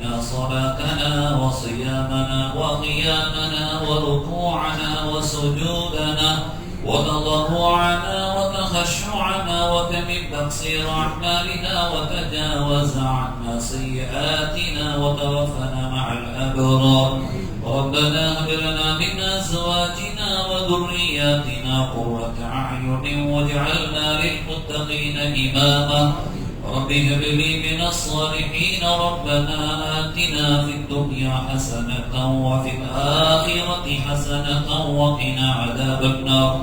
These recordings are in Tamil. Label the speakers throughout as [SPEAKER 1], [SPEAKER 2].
[SPEAKER 1] منا صلاتنا وصيامنا وقيامنا وركوعنا وسجودنا وتضرعنا وتخشعنا وتمم تقصير أعمالنا وتجاوز عنا سيئاتنا وتوفنا مع الأبرار. ربنا هب لنا من أزواجنا وذرياتنا قرة أعين واجعلنا للمتقين إماما. رب هب لي من الصالحين. ربنا آتنا في الدنيا حسنة وفي الآخرة حسنة وقنا عذاب النار.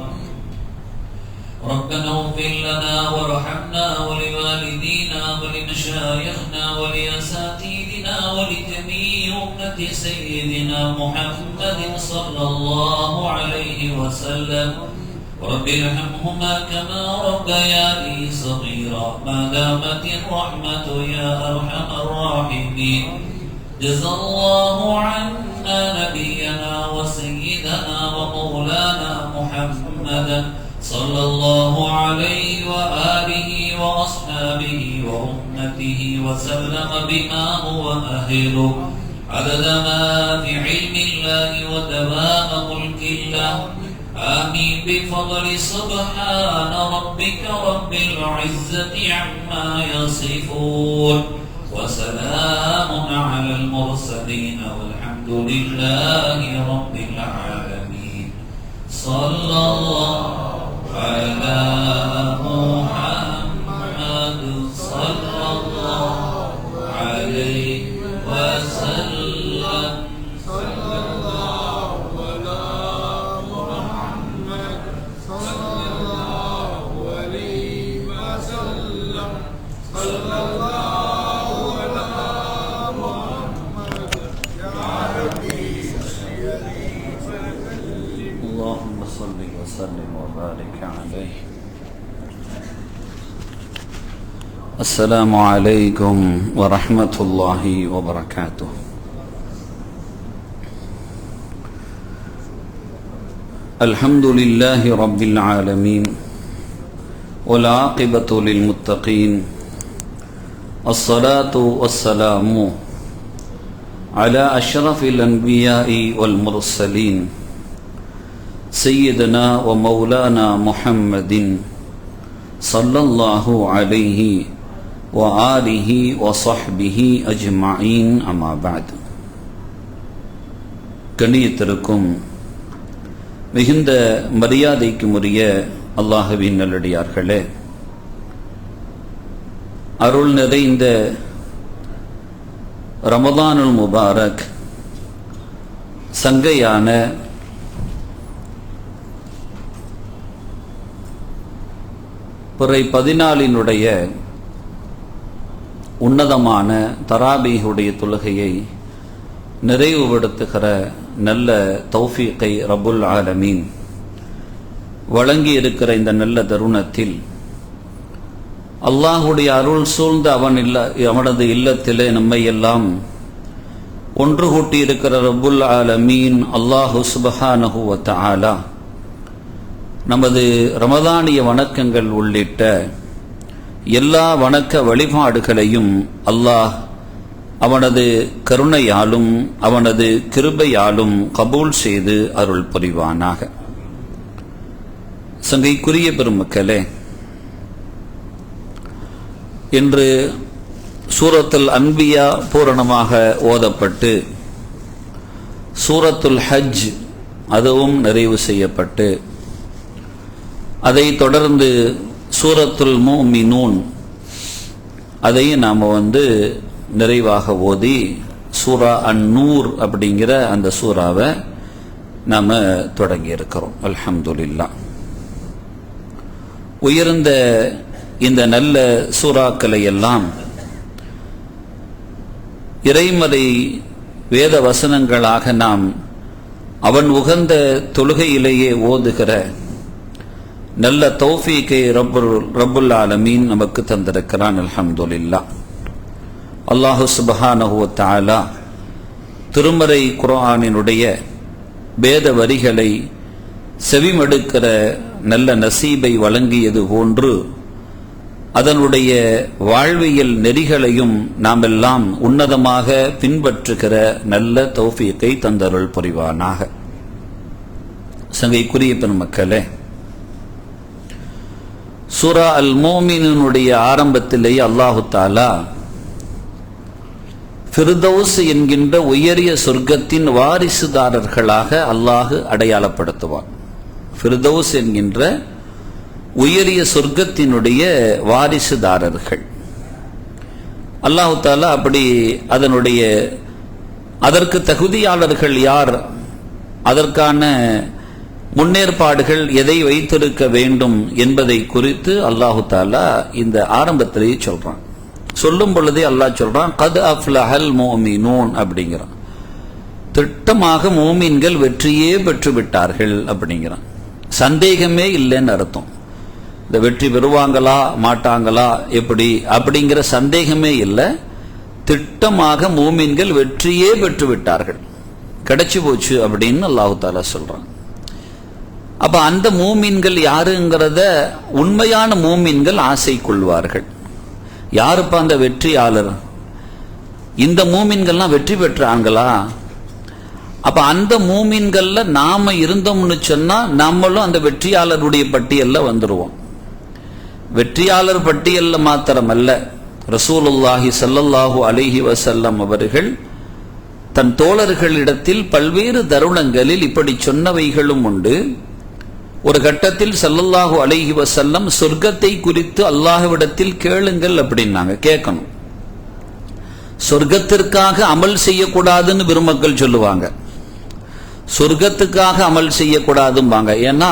[SPEAKER 1] ربنا اغفر لنا وارحمنا ولوالدينا ولمشايخنا ولأساتذتنا ولجميع أمة سيدنا محمد صلى الله عليه وسلم. رب ارحمهما كما ربياني صغيرا ما دامت الرحمة يا أرحم الراحمين. جزا الله عنا نبينا وسيدنا ومولانا محمدا صلى الله عليه وآله وأصحابه وأمته وسلم بما هو أهله عدد ما في علم الله وتمام ملك الله. آمين بفضل سبحان ربك رب العزة عما يصفون وسلام على المرسلين والحمد لله رب العالمين. صلى الله على محمد صلى الله عليه وسلم. صلى الله على محمد صلى الله عليه وسلم. صلى الله على محمد يا ربي اللهم صل وسلم وبارك عليه. السلام عليكم ورحمة الله وبركاته. الحمد لله رب العالمين والعاقبة للمتقين. الصلاة والسلام على أشرف الأنبياء والمرسلين سيدنا ومولانا محمد صلى الله عليه وآله وصحبه أجمعين. أما بعد. கண்ணியத்திற்கும் மிகுந்த மரியாதைக்கும் உரிய அல்லாஹ்வின் நல்லடியார்களே, அருள் நிறைந்த ரமதானுல் முபாரக் சங்கையான பிறை 14 உன்னதமான தராபீஹுடைய தொழுகையை நிறைவுபடுத்துகிற நல்ல தௌஃபீக்கை ரப்புல் ஆலமீன் வழங்கி இருக்கிற இந்த நல்ல தருணத்தில் அல்லாஹுடைய அருள் சூழ்ந்த அவனது இல்லத்திலே நம்மை எல்லாம் ஒன்று கூட்டி இருக்கிற ரப்புல் ஆலமீன் அல்லாஹு சுப்ஹானஹு வ தஆலா நமது ரமதானிய வணக்கங்கள் உள்ளிட்ட எல்லா வணக்க வழிபாடுகளையும் அல்லாஹ் அவனது கருணையாலும் அவனது கிருபையாலும் கபூல் செய்து அருள் புரிவானாக. சங்கைக்குரிய பெருமக்களே, இன்று சூரத்துல் அன்பியா பூரணமாக ஓதப்பட்டு சூரத்துல் ஹஜ் அதுவும் நிறைவு செய்யப்பட்டு அதை தொடர்ந்து சூரத்துல் முஃமினூன் அதையும் நாம் நிறைவாக ஓதி சூரா அன்-நூர் அப்படிங்கிற அந்த சூறாவை நாம் தொடங்கி இருக்கிறோம். அல்ஹம்துலில்லாஹ். உயர்ந்த இந்த நல்ல சூறாக்களை எல்லாம் இறைமறை வேத வசனங்களாக நாம் அவன் உகந்த தொழுகையிலேயே ஓதுகிற நல்ல தௌஃபீக்கை ரப்புல் ஆலமீன் நமக்கு தந்திருக்கிறான். அல்ஹம்துலில்லாஹ். அல்லாஹு சுப்ஹானஹு வ தஆலா திருமறை குர்ஆனினுடைய வேத வரிகளை செவிமடுக்கிற நல்ல நசீபை வழங்கியது போன்று அதனுடைய வாழ்வியல் நெறிகளையும் நாம் எல்லாம் உன்னதமாக பின்பற்றுகிற நல்ல தௌஃபீக்கை தந்தருள் புரிவானாக. சங்கைக்குரிய பெருமக்களே, சூரா அல் மோமினுடைய ஆரம்பத்திலேயே அல்லாஹு தஆலா ஃபிர்தௌஸ் என்கின்ற உயரிய சொர்க்கத்தின் வாரிசுதாரர்களாக அல்லாஹ் அடையாளப்படுத்துவான். ஃபிர்தௌஸ் என்கின்ற உயரிய சொர்க்கத்தினுடைய வாரிசுதாரர்கள் அல்லாஹு தஆலா அப்படி அதற்கு தகுதியாளர்கள் யார், அதற்கான முன்னேற்பாடுகள் எதை வைத்திருக்க வேண்டும் என்பதை குறித்து அல்லாஹு தஆலா இந்த ஆரம்பத்திலேயே சொல்றான். சொல்லும் பொழுதே அல்லாஹ் சொல்றான், கத் அஃப்லஹல் முஃமினூன் அப்படிங்கிறான். திட்டமாக மூமின்கள் வெற்றியே பெற்று விட்டார்கள் அப்படிங்கிறான். சந்தேகமே இல்லைன்னு அர்த்தம். இந்த வெற்றி பெறுவாங்களா மாட்டாங்களா எப்படி அப்படிங்கிற சந்தேகமே இல்லை. திட்டமாக மூமின்கள் வெற்றியே பெற்று விட்டார்கள், கிடைச்சு போச்சு அப்படின்னு அல்லாஹு தஆலா சொல்றான். அப்ப அந்த மூமின்கள் யாருங்கிறத உண்மையான மூமின்கள் ஆசை கொள்வார்கள். யாருப்பா அந்த வெற்றியாளர்? இந்த மூமின்கள்லாம் வெற்றி பெற்றாங்களா? அப்ப அந்த மூமின்கள்ல நாம இருந்தோம்னு சொன்னா நம்மளும் அந்த வெற்றியாளருடைய பட்டியல்ல வந்துருவோம். வெற்றியாளர் பட்டியல்ல மாத்திரமல்ல, ரசூலுல்லாஹி ஸல்லல்லாஹு அலைஹி வஸல்லம் அவர்கள் தன் தோழர்களிடத்தில் பல்வேறு தருணங்களில் இப்படி சொன்னவைகளும் உண்டு. ஒரு கட்டத்தில் ஸல்லல்லாஹு அலைஹி வஸல்லம் சொர்க்கத்தை குறித்து அல்லாஹ்விடத்தில் கேளுங்கள் அப்படின்னாங்க. கேட்கணும். சொர்க்கத்திற்காக அமல் செய்யக்கூடாதுன்னு பெருமக்கள் சொல்லுவாங்க. சொர்க்கத்துக்காக அமல் செய்யக்கூடாதும்பாங்க. ஏன்னா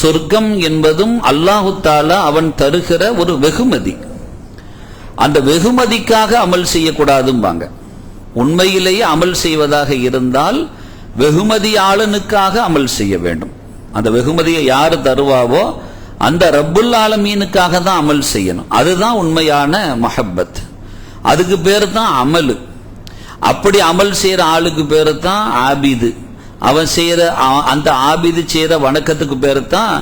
[SPEAKER 1] சொர்க்கம் என்பதும் அல்லாஹு தஆலா அவன் தருகிற ஒரு வெகுமதி. அந்த வெகுமதிக்காக அமல் செய்யக்கூடாதும்பாங்க. உண்மையிலேயே அமல் செய்வதாக இருந்தால் வெகுமதியாளனுக்காக அமல் செய்ய வேண்டும். அந்த வெகுமதியை யாரு தருவாவோ அந்த ரப்புல் ஆலமீனுக்காக தான் அமல் செய்யணும். அதுதான் உண்மையான மஹப்பத். அதுக்கு பேரு தான் அமல். அப்படி அமல் செய்யற ஆளுக்கு பேரு தான் ஆபிது. அவன் செய்யற அந்த ஆபிது செய்யற வணக்கத்துக்கு பேரு தான்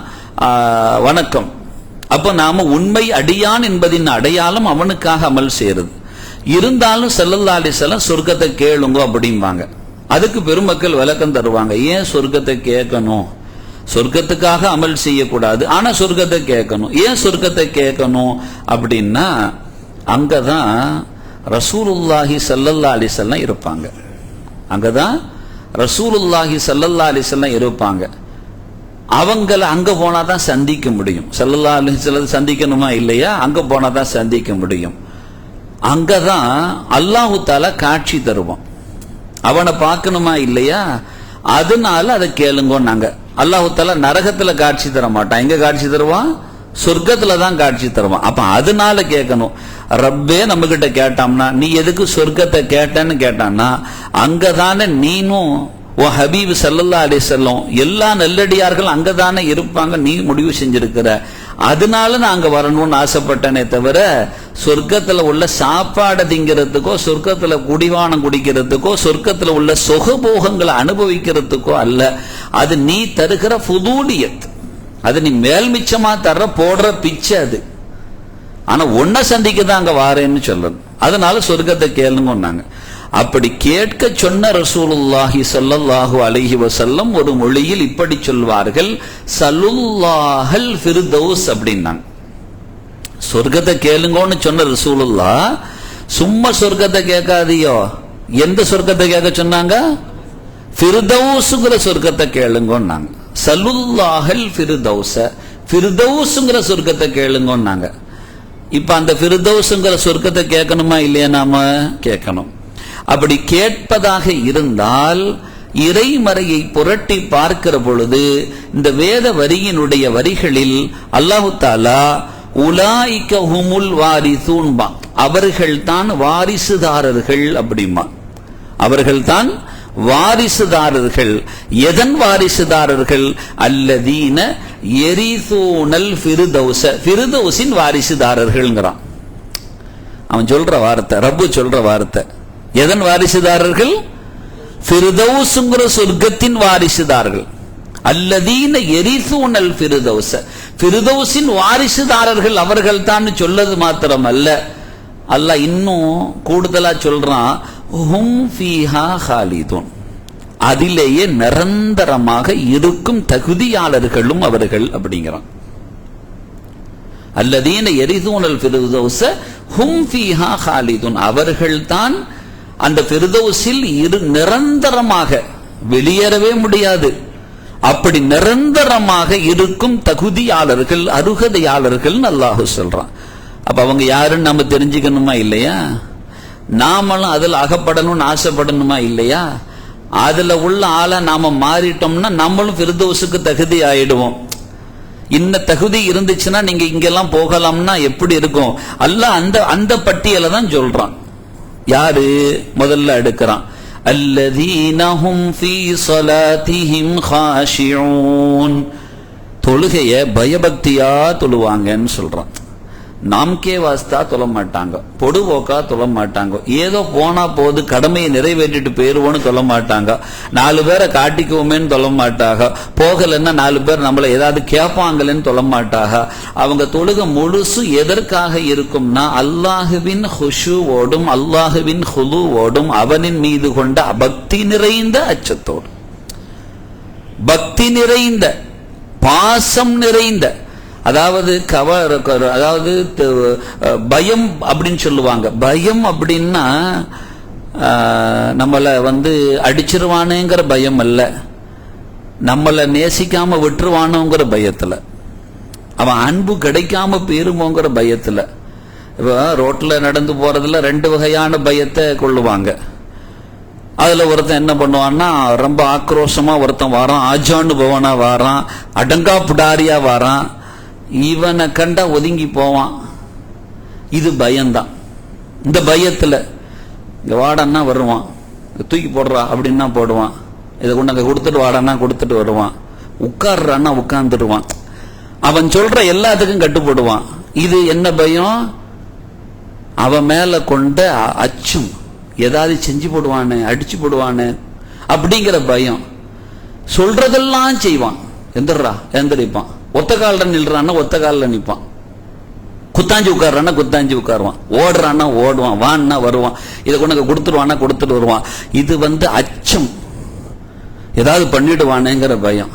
[SPEAKER 1] வணக்கம். அப்ப நாம உண்மை அடியான் என்பதின் அடையாளம் அவனுக்காக அமல் செய்யறது. இருந்தாலும் ஸல்லல்லாஹு அலைஹி வஸல்லம் சொர்க்கத்தை கேளுங்க அப்படிம்பாங்க. அதுக்கு பெருமக்கள் விளக்கம் தருவாங்க. ஏன் சொர்க்கத்தை கேட்கணும்? சொர்க்கத்துக்காக அமல் செய்யக்கூடாது, ஆனா சொர்க்கத்தை கேட்கணும். ஏன் சொர்க்கத்தை கேட்கணும் அப்படின்னா அங்கதான் ரசூலுல்லாஹி ஸல்லல்லாஹு அலைஹி வஸல்லம் இருப்பாங்க. அங்கதான் ரசூலுல்லாஹி ஸல்லல்லாஹு அலைஹி வஸல்லம் இருப்பாங்க. அவங்கள அங்க போனாதான் சந்திக்க முடியும். ஸல்லல்லாஹு அலைஹி வஸல்லம் சந்திக்கணுமா இல்லையா? அங்க போனாதான் சந்திக்க முடியும். அங்கதான் அல்லாஹு தஆலா காட்சி தருவான். அவனை பார்க்கணுமா இல்லையா? அதனால அதை கேளுங்கன்னாங்க. அல்லாஹு தஆலா நரகத்துல காட்சி தர மாட்டான். எங்க காட்சி தருவான்? சொர்க்கத்துல தான் காட்சி தருவான். அப்ப அதனால கேட்கணும். ரப்பே நம்ம கிட்ட கேட்டாம்னா நீ எதுக்கு சொர்க்கத்தை கேட்டன்னு கேட்டான்னா அங்கதானே நீனும் உன் ஹபீப் ஸல்லல்லாஹு அலைஹி வஸல்லம் எல்லா நல்லடியார்கள் அங்கதானே இருப்பாங்க, நீ முடிவு செஞ்சிருக்கிற. அதனால நான் அங்க வரணும்னு ஆசைப்பட்டனே தவிர சொர்க்கத்துல உள்ள சாப்பாடு திங்கிறதுக்கோ சொர்க்கத்துல குடிவானம் குடிக்கிறதுக்கோ சொர்க்கத்துல உள்ள சுகபோகங்களை அனுபவிக்கிறதுக்கோ அல்ல. அது நீ தருகிற ஃபுதூலியத். அது நீ மேல் மிச்சமா தர்ற போடுற பிச்சை அது. ஆனா ஒன்ன சந்திக்க தான் அங்க வாரேன்னு சொல்லணும். அதனால சொர்க்கத்தை கேளுங்கன்னாங்க. அப்படி கேட்க சொன்ன ரசூலுல்லாஹி ஸல்லல்லாஹு அலைஹி வஸல்லம் ஒரு மொழியில் இப்படி சொல்வார்கள், சல்லுல்லாஹல் ஃபிர்தௌஸ் அப்படின்னாங்க. சொர்க்கத்தை கேளுங்கன்னு சொன்ன ரசூலுல்லாஹ் சும்மா சொர்க்கத்தை கேட்காதியோ. எந்த சொர்க்கத்தை கேட்க சொன்னாங்க? ஃபிர்தௌஸ்ங்கிற சொர்க்கத்தை கேளுங்கன்னாங்க. சல்லுல்லாஹல் ஃபிர்தௌஸ, ஃபிர்தௌஸ்ங்கிற சொர்க்கத்தை கேளுங்கன்னாங்க. இப்ப அந்த ஃபிர்தௌஸ்ங்கிற சொர்க்கத்தை கேட்கணுமா இல்லையா? நாம கேட்கணும். அப்படி கேட்பதாக இருந்தால் இறைமறையை புரட்டி பார்க்கிற பொழுது இந்த வேத வரியினுடைய வரிகளில் அல்லாஹு தஆலா உலாயிக ஹுமுல் வாரிசூன், அவர்கள் தான் வாரிசுதாரர்கள் அப்படிமா. அவர்கள் தான் வாரிசுதாரர்கள். எதன் வாரிசுதாரர்கள்? அல்லதீன யரிசூனல் ஃபிர்தௌஸ, ஃபிர்தௌஸின் வாரிசுதாரர்கள்ங்கறான். அவன் சொல்ற வார்த்தை, ரப்பு சொல்ற வார்த்தை. எதன் வாரிசுதாரர்கள்? ஃபிர்தௌஸ்ங்கிற சொர்க்கத்தின் வாரிசுதாரர்கள். அல்லதீன யரிசூனல் ஃபிர்தௌஸ, ஃபிர்தௌஸின் வாரிசுதாரர்கள் அவர்கள் தான் சொல்லது மாத்திரமல்ல, அல்லாஹ் இன்னும் கூடுதலா சொல்றான், ஹும் ஃபீஹா காலிதூன், அதிலேயே நிரந்தரமாக இருக்கும் தகுதியாளர்களும் அவர்கள் அப்படிங்கிறான். அல்லதீன யரிதூனல் ஃபிர்தௌஸ ஹும் ஃபீஹா காலிதூன், அவர்கள்தான் அந்த ஃபிர்தௌஸில் நிரந்தரமாக, வெளியேறவே முடியாது, அப்படி நிரந்தரமாக இருக்கும் தகுதியாளர்கள், அருகதையாளர்கள் அல்லாஹ் சொல்றான். அப்ப அவங்க யாருன்னு நம்ம தெரிஞ்சுக்கணுமா இல்லையா? நாமளும் அதில் அகப்படணும்னு ஆசைப்படணுமா இல்லையா? அதுல உள்ள ஆளா நாம மாறிட்டோம்னா நம்மளும் ஃபிர்தௌஸுக்கு தகுதி ஆயிடுவோம். இன்ன தகுதி இருந்துச்சுன்னா நீங்க இங்கெல்லாம் போகலாம்னா எப்படி இருக்கும்? அல்லாஹ் அந்த பட்டியலை தான் சொல்றான். யாரு முதல்ல எடுக்கிறான்? அல்லதீன ஹும் ஃபீ ஸலாத்திஹிம் காஷிஊன், தொழுகைய பயபக்தியா தொழுவாங்கன்னு சொல்றான். நாம்கே வாஸ்தா தொழ மாட்டாங்க, பொடுபோக்கா தொழ மாட்டாங்க, ஏதோ போனா போது கடமையை நிறைவேற்றிட்டு போயிருவோன்னு தொழ மாட்டாங்க, 4 பேரை காட்டிக்குவோமேன்னு தொழ மாட்டாங்க, போகலன்னா 4 பேர் நம்மளை ஏதாவது கேட்பாங்களேன்னு தொழ மாட்டாங்க. அவங்க தொழுக முழுசு எதற்காக இருக்கும்னா அல்லாஹுவின் ஹுஷூவோடும் அல்லாஹுவின் ஹுலூவோடும் அவனின் மீது கொண்ட பக்தி நிறைந்த அச்சத்தோடு, பக்தி நிறைந்த, பாசம் நிறைந்த, அதாவது அதாவது பயம் அப்படின்னு சொல்லுவாங்க. பயம் அப்படின்னா நம்மளை அடிச்சிருவானுங்கிற பயம் அல்ல, நம்மளை நேசிக்காம விட்டுருவானுங்கிற பயத்துல, அவன் அன்பு கிடைக்காம போயிருமோங்கிற பயத்துல. இப்ப ரோட்ல நடந்து போறதுல 2 வகையான பயத்தை கொள்ளுவாங்க. அதுல ஒருத்தன் என்ன பண்ணுவான்னா, ரொம்ப ஆக்ரோஷமா ஒருத்தன் வாரான், ஆஜானு பவனா வாரான், அடங்கா புடாரியா வாரான், இவனை கண்டா ஒதுங்கி போவான். இது பயம்தான். இந்த பயத்துல இங்க வாடன்னா வருவான், தூக்கி போடுறா அப்படின்னா போடுவான், இதை கொண்டு அங்க கொடுத்துட்டு வாடன்னா கொடுத்துட்டு வருவான், உட்கார்றான்னா உட்கார்ந்துடுவான், அவன் சொல்ற எல்லாத்துக்கும் கட்டுப்படுவான். இது என்ன பயம்? அவன் மேல கொண்ட அச்சம், ஏதாவது செஞ்சு போடுவானே, அடிச்சு போடுவானே அப்படிங்கிற பயம். சொல்றதெல்லாம் செய்வான், எந்திரா எந்திரிப்பான், ஒத்த காலில் நில்றான்னா ஒத்த காலில் நிற்பான், குத்தாஞ்சி உட்கார்றான்னா குத்தாஞ்சி உட்காருவான், ஓடுறான்னா ஓடுவான், வான்னா வருவான், இதை கொண்டு கொடுத்துருவானா கொடுத்துட்டு வருவான். இது அச்சம், ஏதாவது பண்ணிடுவானேங்கிற பயம்.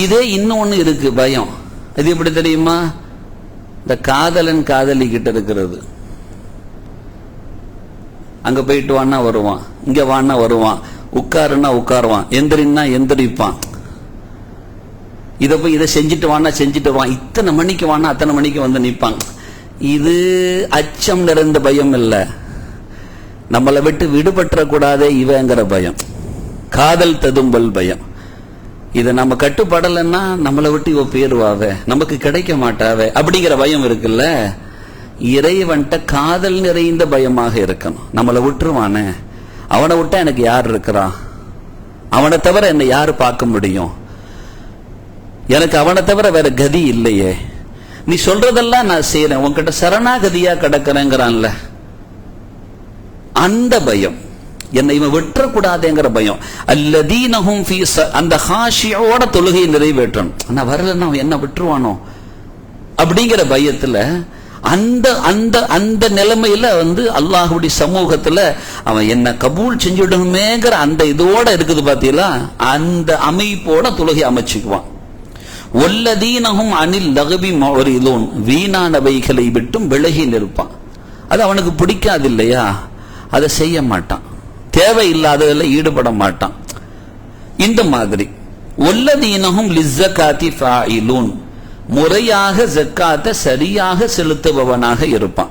[SPEAKER 1] இதே இன்னொன்னு இருக்கு பயம். இது எப்படி தெரியுமா? இந்த காதலன் காதலி கிட்ட இருக்கிறது. அங்க போயிட்டு வான்னா வருவான், இங்க வான்னா வருவான், உட்காருன்னா உட்காருவான், எந்திரின்னா எந்திரிப்பான், இதை போய் இதை செஞ்சுட்டு வானா செஞ்சுட்டு வான், இத்தனை மணிக்கு வானா அத்தனை மணிக்கு வந்து நிற்பான். இது அச்சம் நிறைந்த பயம் இல்ல, நம்மளை விட்டு விடுபற்றக்கூடாதே இவங்கிற பயம், காதல் ததும்பல் பயம். இதை நம்ம கட்டுப்படலைன்னா நம்மளை விட்டு இவ பேருவாவே, நமக்கு கிடைக்க மாட்டாவே அப்படிங்கிற பயம் இருக்குல்ல. இறைவன்ட்ட காதல் நிறைந்த பயமாக இருக்கணும். நம்மளை விட்டுருவானே, அவனை விட்டா எனக்கு யார் இருக்கிறா, அவனை தவிர என்னை யாரு பார்க்க முடியும், எனக்கு அவனை தவிர வேற கதி இல்லையே, நீ சொல்றதெல்லாம் நான் செய்யறேன், உன்கிட்ட சரணாகதியா கிடக்கிறேங்கிறான்ல, அந்த பயம், என்னை இவன் விட்டுறக்கூடாதுங்கிற பயம். அல்லதீனஹும் ஃபீ, அந்த ஹாஷியோட தொழுகையை நிறைவேற்றணும். நான் வரலன்னா என்ன விட்டுருவானோ அப்படிங்கிற பயத்துல, அந்த அந்த அந்த நிலைமையில அல்லாஹ்வுடைய சமூகத்துல அவன் என்ன கபூல் செஞ்சுடணுமேங்கிற அந்த இதோட இருக்குது பாத்தீங்களா, அந்த அமைப்போட தொழுகை அமைச்சுக்குவான். ஒல்லதீனஹும் அனில் லகபி மௌரிலூன், வீணானவைகளை விட்டும் விலகி நிற்பான். அது அவனுக்கு பிடிக்காது இல்லையா, அதை செய்ய மாட்டான், தேவையில்லாததில் ஈடுபட மாட்டான். இந்த மாதிரி ஒல்லதீனஹும் லிஸ்ஸகாத்தி ஃபாயிலூன், முறையாக ஜக்காத்தை சரியாக செலுத்துபவனாக இருப்பான்.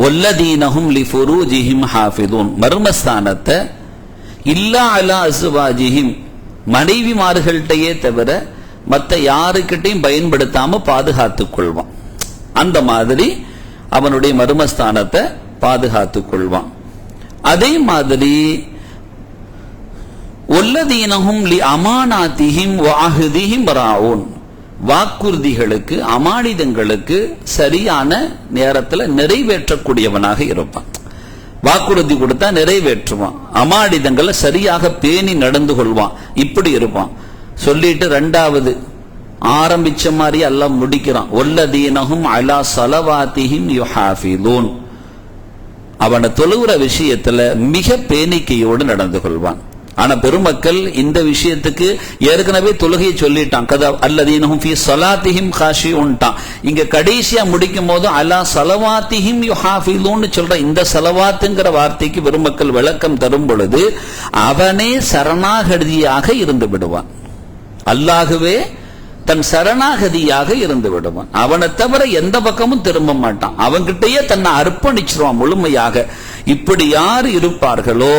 [SPEAKER 1] ஒல்லதீனஹும் லிஃபுரூஜிஹிம் ஹாஃபிதூன், மர்மஸ்தானத்தை இல்லா அலா அஸ்வாஜிஹிம், மனைவிமார்கள்ட்டையே தவிர மற்ற யாருக்கிட்டையும் பயன்படுத்தாம பாதுகாத்துக் கொள்வான். அந்த மாதிரி அவனுடைய மர்மஸ்தானத்தை பாதுகாத்துக் கொள்வான். அதே மாதிரி ஒல்லதீனஹும் லி அமானாத்திஹிம் வஅஹ்திஹிம் ராஊன், வாக்குறுதிகளுக்கு அமானிதங்களுக்கு சரியான நேரத்தில் நிறைவேற்றக்கூடியவனாக இருப்பான். வாக்குறுதி கொடுத்தா நிறைவேற்றுவான், அமானிதங்களை சரியாக பேணி நடந்து கொள்வான், இப்படி இருப்பான். சொல்லிட்டு 2வது ஆரம்பிச்ச மாதிரி அல்லாஹ் முடிக்கிறான். வல்லதீனஹும் அலா ஸலவாத்திஹிம் யுஹாஃபிதூன். அவனை தொழுகிற விஷயத்துல மிக பேணிக்கையோடு நடந்து கொள்வான். ஆனா பெருமக்கள் இந்த விஷயத்துக்கு ஏற்கனவே தொழுகையை சொல்லிட்டான். கதா அல்லதீனஹும் ஃபீ ஸலாத்திஹிம் காஷிஊன்டான். இங்க கடைசியா முடிக்கும் போது அலா ஸலவாத்திஹிம் யுஹாஃபிதூன் சொல்ற இந்த ஸலவாத்துங்கிற வார்த்தைக்கு பெருமக்கள் விளக்கம் தரும் பொழுது அவனே சரணாகதியாக இருந்து விடுவான். அல்லாஹ்வே தன் சரணாகதியாக இருந்து விடுவான். அவனை தவிர எந்த பக்கமும் திரும்ப மாட்டான். அவன்கிட்டயே தன்னை அர்ப்பணிச்சிருவான் முழுமையாக. இப்படி யார் இருப்பார்களோ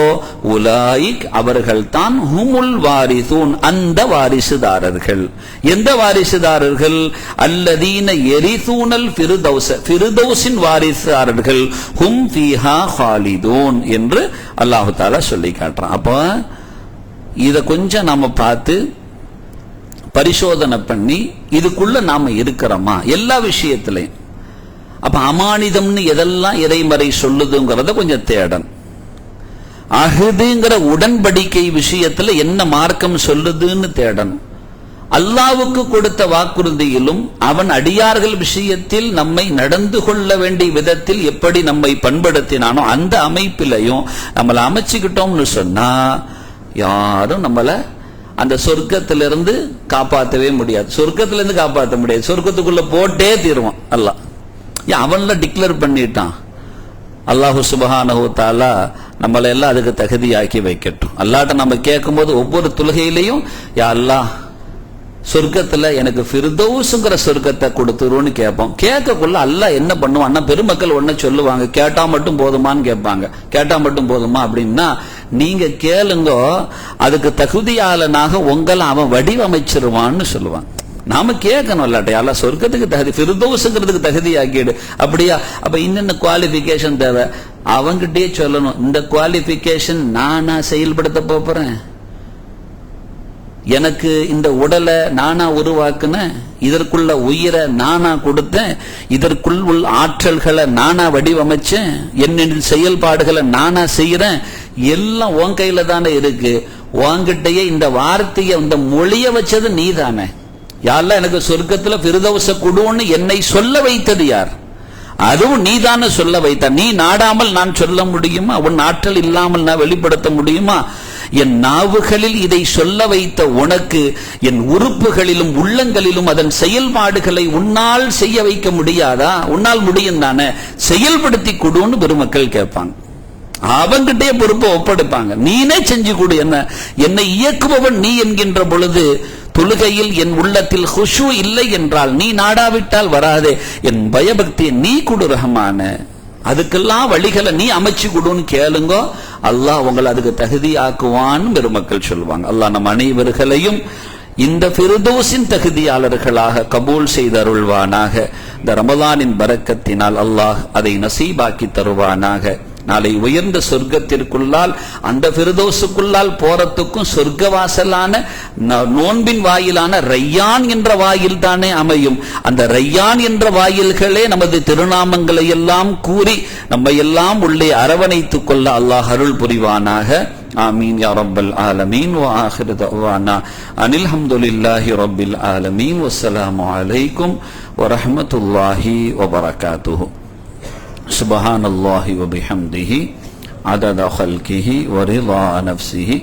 [SPEAKER 1] உலாயிக் அவர்கள் தான் ஹுமுல் வாரிசூன் அந்த வாரிசுதாரர்கள். எந்த வாரிசுதாரர்கள்? அல்லதீன எரிசூனல் ஃபிர்தௌஸ ஃபிர்தௌஸின் வாரிசுதாரர்கள் ஹும் ஃபீஹா ஹாலிதூன் என்று அல்லாஹ் தஆலா சொல்லி காட்டுறான். அப்ப இத கொஞ்சம் நாம பார்த்து பரிசோதனை பண்ணி இதுக்குள்ள நாம இருக்கிறோமா எல்லா விஷயத்திலையும். அப்ப அமானிதம்னு எதெல்லாம் இறைமறை சொல்லுதுங்கிறத கொஞ்சம் தேடணும். அஹ்துங்கிற உடன்படிக்கை விஷயத்துல என்ன மார்க்கம் சொல்லுதுன்னு தேடணும். அல்லாஹ்வுக்கு கொடுத்த வாக்குறுதியிலும் அவன் அடியார்கள் விஷயத்தில் நம்மை நடந்து கொள்ள வேண்டிய விதத்தில் எப்படி நம்மை பண்படுத்தினானோ அந்த அமைப்பிலையும் நம்மளை அமைச்சுக்கிட்டோம்னு சொன்னா யாரும் நம்மள அந்த சொர்க்கத்திலிருந்து காப்பாற்றவே முடியாது. சொர்க்கத்திலிருந்து காப்பாற்ற முடியாது. சொர்க்கத்துக்குள்ள போட்டே தீருவான் அல்லாஹ். அவன்ல டிக்ளேர் பண்ணிட்டான். அல்லாஹு சுப்ஹானஹு தஆலா நம்மளை எல்லாம் அதுக்கு தகுதியாக்கி வைக்கட்டும். அல்லாஹ்ட்ட நம்ம கேட்கும் போது ஒவ்வொரு தொழுகையிலையும் யா அல்லாஹ் சொர்க்கத்துல எனக்கு ஃபிர்தௌஸ்ங்கிற சொர்க்கத்தை கொடுத்துருன்னு கேட்போம். கேட்கக்குள்ள அல்லாஹ் என்ன பண்ணுவான்னா பெருமக்கள் ஒன்ன சொல்லுவாங்க, கேட்டா மட்டும் போதுமான்னு கேட்பாங்க. கேட்டா மட்டும் போதுமா அப்படின்னா நீங்க கேளுங்க, அதுக்கு தகுதியாளனாக உங்களை அவன் வடிவமைச்சிருவான்னு சொல்லுவான். நாம கேட்கணும் இல்லாட்டா அல்ல சொர்க்கத்துக்கு தகுதி ஃபிர்தௌஸ்ங்கிறதுக்கு தகுதி ஆக்கிடு. அப்படியா? அப்ப இன்னென்ன குவாலிபிகேஷன் தேவை அவங்கிட்டே சொல்லணும். இந்த குவாலிபிகேஷன் நானா செயல்படுத்த போறேன்? எனக்கு இந்த உடலை நானா உருவாக்குனேன், இதற்குள்ள உயிரை நானா கொடுத்தேன், இதற்குள் உள்ள ஆற்றல்களை நானா வடிவமைச்சேன், என்னின் செயல்பாடுகளை நானா செய்யறேன். எல்லாம் உன் கையில தானே இருக்கு. உன்கிட்டயே இந்த வார்த்தையை இந்த மொழிய வச்சது நீ தானே. யாரெல்லாம் எனக்கு சொர்க்கத்துல ஃபிர்தௌஸ கொடுன்னு என்னை சொல்ல வைத்தது யார்? அதுவும் நீ தானே சொல்ல வைத்த. நீ நாடாமல் நான் சொல்ல முடியுமா? உன் ஆற்றல் இல்லாமல் நான் வெளிப்படுத்த முடியுமா? என் நாவுகளில் இதை சொல்ல வைத்த உனக்கு என் உறுப்புகளிலும் உள்ளங்களிலும் அதன் செயல்பாடுகளை உன்னால் செய்ய வைக்க முடியாதா? உன்னால் முடியும் தானே, செயல்படுத்தி கொடுன்னு பெருமக்கள் கேட்பாங்க. அவங்கிட்டே பொறுப்பை ஒப்படைப்பாங்க. நீனே செஞ்சு கொடு. என்னை இயக்குபவன் நீ என்கின்ற பொழுது தொழுகையில் என் உள்ளத்தில் ஹுஷு இல்லை என்றால், நீ நாடாவிட்டால் வராதே, என் பயபக்தியை நீ கொடு ரஹ்மான. அதுக்கெல்லாம் வழிகளை நீ அமைச்சு கொடுன்னு கேளுங்க, அல்லாஹ் உங்களை அதுக்கு தகுதி ஆக்குவான்னு பெருமக்கள் சொல்லுவாங்க. அல்லாஹ் நம் அனைவர்களையும் இந்த ஃபிர்தௌஸின் தகுதியாளர்களாக கபூல் செய்து அருள்வானாக. இந்த ரமலானின் பரக்கத்தினால் அல்லாஹ் அதை நசீபாக்கி தருவானாக. நாளை உயர்ந்த சொர்க்கத்திற்குள்ளால் அந்த ஃபிர்தௌஸுக்குள்ளால் போறதுக்கும் சொர்க்கவாசலான நோன்பின் வாயிலான ரையான் என்ற வாயில் தானே அமையும். அந்த ரையான் என்ற வாயில்களே நமது திருநாமங்களை எல்லாம் கூறி நம்மை எல்லாம் உள்ளே அரவணைத்துக் கொள்ள அல்லாஹ் அருள் புரிவானாக. ஆமீன் யா ரப்பல் ஆலமீன். வ ஆகிரு தஅவானா அனில் ஹம்துலில்லாஹி ரப்பில் ஆலமீன். வஸ்ஸலாமு அலைக்கும் வ ரஹ்மத்துல்லாஹி வ பரகாத்துஹு. சுப்ஹானல்லாஹி வ பிஹம்திஹி அதத கல்கிஹி வ ரிதா நஃப்ஸிஹி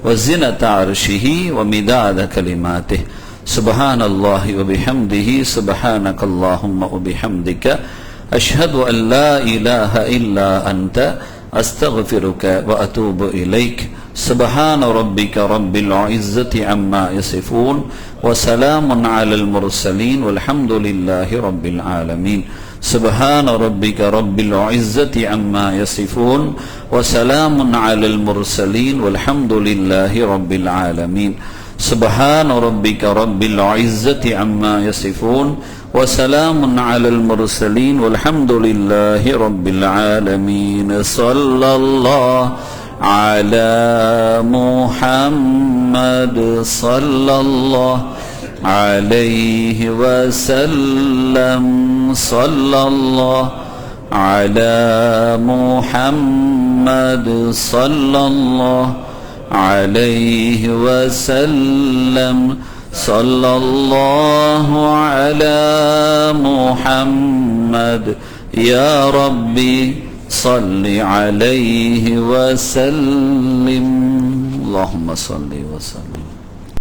[SPEAKER 1] வ ஸினத அர்ஷிஹி வ மிதாத கலிமாத்திஹி. சுப்ஹானல்லாஹி வ பிஹம்திஹி சுப்ஹானக்கல்லாஹும்ம வ பிஹம்திக அஷ்ஹது அன் லா இலாஹா இல்லா அன்த அஸ்தக்ஃபிருக வ அதூபு இலைக். சுப்ஹான ரப்பிக ரப்பில் இஸ்ஸத்தி அம்மா யசிஃபூன் வ ஸலாமுன் அலல் முர்ஸலீன் வல்ஹம்துலில்லாஹி ரப்பில் ஆலமீன். سبحان ربك رب العزة عما يصفون وسلام على المرسلين والحمد لله رب العالمين. سبحان ربك رب العزة عما يصفون وسلام على المرسلين والحمد لله رب العالمين. صلى الله على محمد صلى الله عليه وسلم. صلى الله على محمد صلى الله عليه وسلم. ஸல்லல்லாஹு அலா முஹம்மத் யா ரப்பி ஸல்லி அலைஹி வஸல்லிம். அல்லாஹும்ம ஸல்லி வஸல்லிம்.